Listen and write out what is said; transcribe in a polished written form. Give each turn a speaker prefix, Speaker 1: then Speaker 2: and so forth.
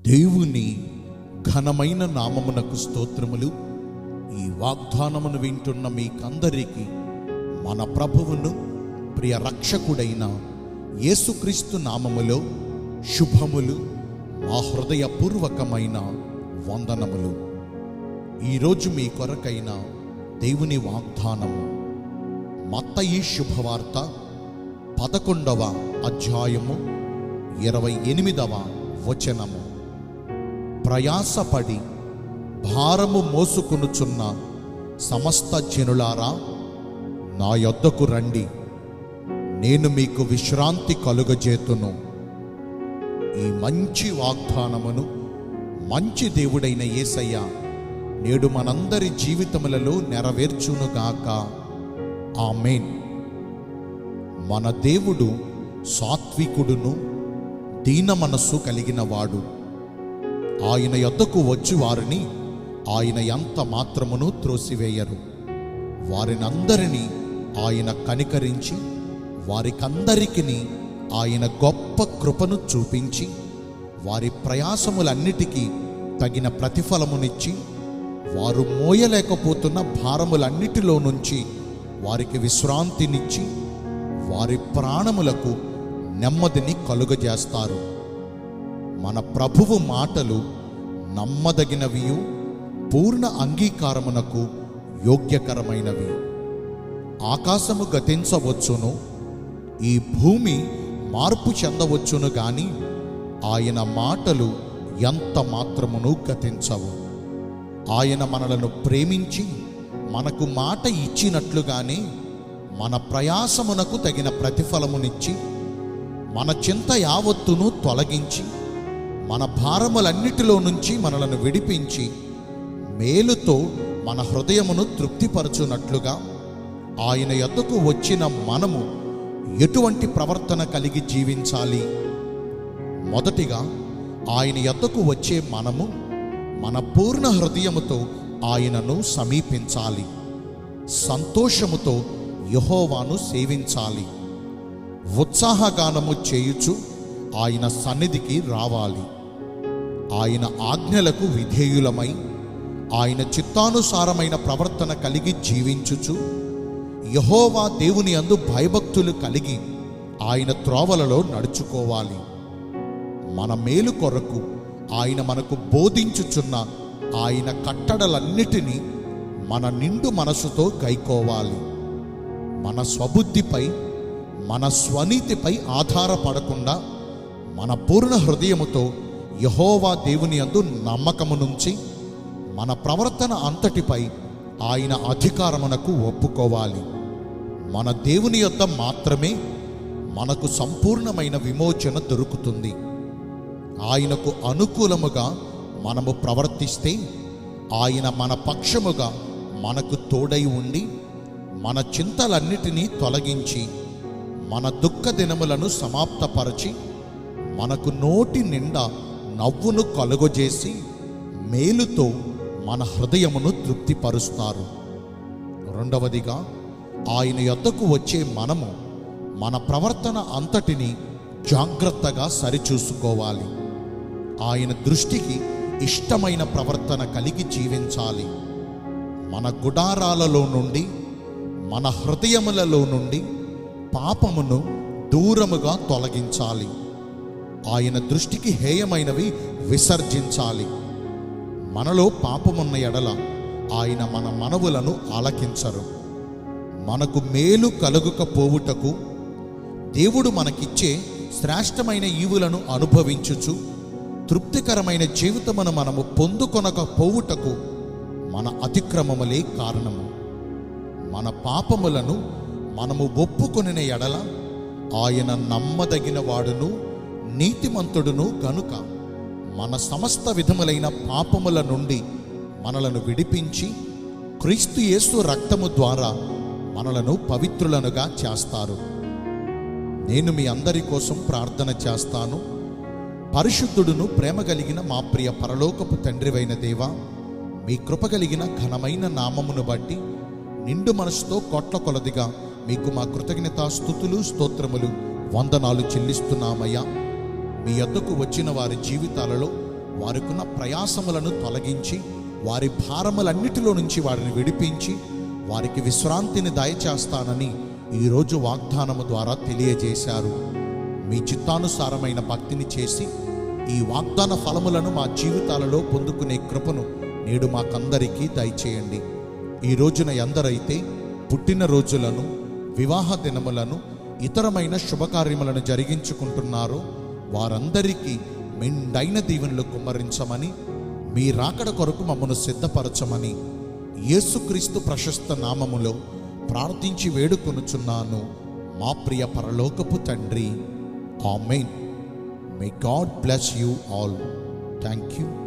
Speaker 1: దేవుని ఘనమైన నామమునకు స్తోత్రములు. ఈ వాగ్దానమును వింటున్న మీకందరికీ మన ప్రభువును ప్రియ రక్షకుడైన యేసుక్రీస్తు నామములో శుభములు, మా హృదయపూర్వకమైన వందనములు. ఈరోజు మీ కొరకైన దేవుని వాగ్దానము మత్తయి శుభవార్త 11వ అధ్యాయము 28వ వచనము. ప్రయాసపడి భారము మోసుకొనుచున్న సమస్త జనులారా, నా యొద్దకు రండి, నేను మీకు విశ్రాంతి కలుగజేతును. ఈ మంచి వాగ్దానమును మంచి దేవుడైన యేసయ్య నేడు మనందరి జీవితములలో నెరవేర్చునుగాక. ఆమేన్. మన దేవుడు సాత్వికుడును, దీన మనస్సు కలిగిన వాడు. ఆయన యొద్దకు వచ్చి వారిని ఆయన ఎంత మాత్రమును త్రోసివేయరు. వారినందరినీ ఆయన కనికరించి వారికందరికీ ఆయన గొప్ప కృపను చూపించి వారి ప్రయాసములన్నిటికీ తగిన ప్రతిఫలమునిచ్చి వారు మోయలేకపోతున్న భారములన్నిటిలో నుంచి వారికి విశ్రాంతినిచ్చి వారి ప్రాణములకు నెమ్మదిని కలుగజేస్తారు. మన ప్రభువు మాటలు నమ్మదగినవియు పూర్ణ అంగీకారమునకు యోగ్యకరమైనవి. ఆకాశము గతించవచ్చును, ఈ భూమి మార్పు చెందవచ్చును గాని ఆయన మాటలు ఎంత మాత్రమును గతించవు. ఆయన మనలను ప్రేమించి మనకు మాట ఇచ్చినట్లుగానే మన ప్రయాసమునకు తగిన ప్రతిఫలమునిచ్చి మన చింత యావత్తును తొలగించి మన భారములన్నిటిలో నుంచి మనలను విడిపించి మేలుతో మన హృదయమును తృప్తిపరచునట్లుగా ఆయన యొద్దకు వచ్చిన మనము ఎటువంటి ప్రవర్తన కలిగి జీవించాలి? మొదటిగా ఆయన యొద్దకు వచ్చే మనము మన పూర్ణ హృదయముతో ఆయనను సమీపించాలి. సంతోషముతో యెహోవాను సేవించాలి. ఉత్సాహగానము చేయుచు ఆయన సన్నిధికి రావాలి. ఆయన ఆజ్ఞలకు విధేయులమై ఆయన చిత్తానుసారమైన ప్రవర్తన కలిగి జీవించుచు యెహోవా దేవుని యందు భయభక్తులు కలిగి ఆయన త్రోవలలో నడుచుకోవాలి. మన మేలు కొరకు ఆయన మనకు బోధించుచున్న ఆయన కట్టడలన్నిటినీ మన నిండు మనసుతో గైకోవాలి. మన స్వబుద్ధిపై మన స్వనీతిపై ఆధారపడకుండా మన పూర్ణ హృదయముతో యెహోవా దేవుని యందు నమ్మకము నుంచి మన ప్రవర్తన అంతటిపై ఆయన అధికారమునకు ఒప్పుకోవాలి. మన దేవుని యొద్ద మాత్రమే మనకు సంపూర్ణమైన విమోచన దొరుకుతుంది. ఆయనకు అనుకూలముగా మనము ప్రవర్తిస్తే ఆయన మన పక్షముగా మనకు తోడై ఉండి మన చింతలన్నిటినీ తొలగించి మన దుఃఖ దినములను సమాప్తపరచి మనకు నోటి నిండా నవ్వును కలుగజేసి మేలుతో మన హృదయమును తృప్తిపరుస్తారు. రెండవదిగా ఆయన యొద్దకు వచ్చే మనము మన ప్రవర్తన అంతటిని జాగ్రత్తగా సరిచూసుకోవాలి. ఆయన దృష్టికి ఇష్టమైన ప్రవర్తన కలిగి జీవించాలి. మన గుడారాలలో నుండి మన హృదయములలో నుండి పాపమును దూరముగా తొలగించాలి. ఆయన దృష్టికి హేయమైనవి విసర్జించాలి. మనలో పాపమున్న ఎడల ఆయన మన మనవులను ఆలకించరు. మనకు మేలు కలుగకపోవుటకు దేవుడు మనకిచ్చే శ్రేష్టమైన ఈవులను అనుభవించుచు తృప్తికరమైన జీవితమును మనము పొందుకొనకపోవుటకు మన అతిక్రమములే కారణము. మన పాపములను మనము ఒప్పుకొనిన ఎడల ఆయన నమ్మదగిన వాడును నీతిమంతుడును గనుక మన సమస్త విధములైన పాపముల నుండి మనలను విడిపించి క్రీస్తు యేసు రక్తము ద్వారా మనలను పవిత్రులనుగా చేస్తారు. నేను మీ అందరి కోసం ప్రార్థన చేస్తాను. పరిశుద్ధుడును ప్రేమ కలిగిన మా ప్రియ పరలోకపు తండ్రివైన దేవా, మీ కృప కలిగిన ఘనమైన నామమును బట్టి నిండు మనసుతో కోట్ల కొలదిగా మీకు మా కృతజ్ఞతాస్తుతులు స్తోత్రములు వందనాలు చెల్లిస్తున్నామయ్యా. మీ యొద్దకు వచ్చిన వారి జీవితాలలో వారికున్న ప్రయాసములను తొలగించి వారి భారములన్నిటిలో నుంచి వారిని విడిపించి వారికి విశ్రాంతిని దయచేస్తానని ఈరోజు వాగ్దానము ద్వారా తెలియజేశారు. మీ చిత్తానుసారమైన భక్తిని చేసి ఈ వాగ్దాన ఫలములను మా జీవితాలలో పొందుకునే కృపను నేడు మాకందరికీ దయచేయండి. ఈ రోజున ఎందరైతే పుట్టినరోజులను, వివాహ దినములను, ఇతరమైన శుభకార్యములను జరిగించుకుంటున్నారో వారందరికీ మెండైన దీవెనలు కుమ్మరించమని, మీ రాకడ కొరకు మమ్మను సిద్ధపరచమని యేసుక్రీస్తు ప్రశస్త నామములో ప్రార్థించి వేడుకొనుచున్నాను మా ప్రియ పరలోకపు తండ్రి. ఆమేన్. May God bless you all. Thank you.